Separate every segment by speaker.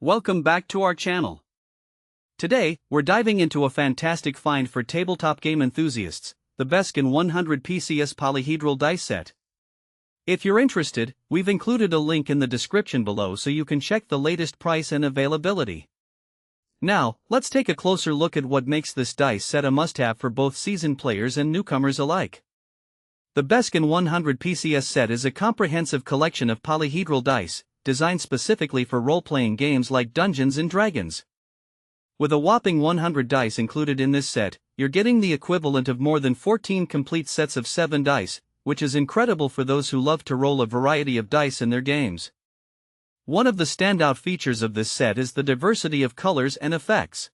Speaker 1: Welcome back to our channel. Today, we're diving into a fantastic find for tabletop game enthusiasts, the Bescon 100pcs Polyhedral Dice Set. If you're interested, we've included a link in the description below so you can check the latest price and availability. Now, let's take a closer look at what makes this dice set a must-have for both seasoned players and newcomers alike. The Bescon 100pcs set is a comprehensive collection of polyhedral dice, designed specifically for role-playing games like Dungeons & Dragons. With a whopping 100 dice included in this set, you're getting the equivalent of more than 14 complete sets of 7 dice, which is incredible for those who love to roll a variety of dice in their games. One of the standout features of this set is the diversity of colors and effects.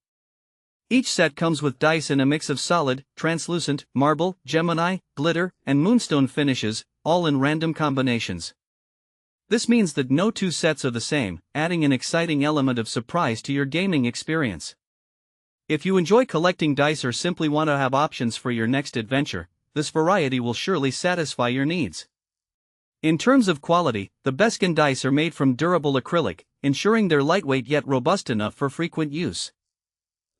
Speaker 1: Each set comes with dice in a mix of solid, translucent, marble, Gemini, glitter, and moonstone finishes, all in random combinations. This means that no two sets are the same, adding an exciting element of surprise to your gaming experience. If you enjoy collecting dice or simply want to have options for your next adventure, this variety will surely satisfy your needs. In terms of quality, the Bescon dice are made from durable acrylic, ensuring they're lightweight yet robust enough for frequent use.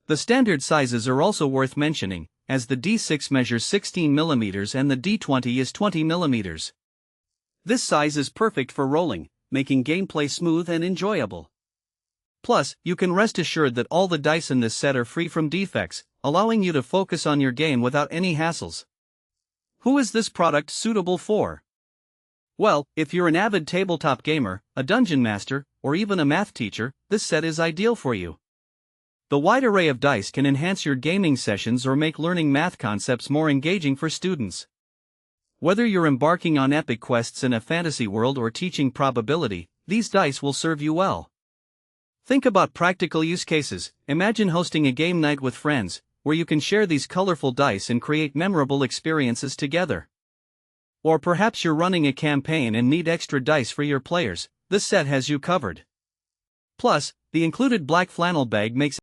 Speaker 1: The standard sizes are also worth mentioning, as the D6 measures 16mm and the D20 is 20mm. This size is perfect for rolling, making gameplay smooth and enjoyable. Plus, you can rest assured that all the dice in this set are free from defects, allowing you to focus on your game without any hassles. Who is this product suitable for? Well, if you're an avid tabletop gamer, a dungeon master, or even a math teacher, this set is ideal for you. The wide array of dice can enhance your gaming sessions or make learning math concepts more engaging for students. Whether you're embarking on epic quests in a fantasy world or teaching probability, these dice will serve you well. Think about practical use cases. Imagine hosting a game night with friends, where you can share these colorful dice and create memorable experiences together. Or perhaps you're running a campaign and need extra dice for your players. This set has you covered. Plus, the included black flannel bag makes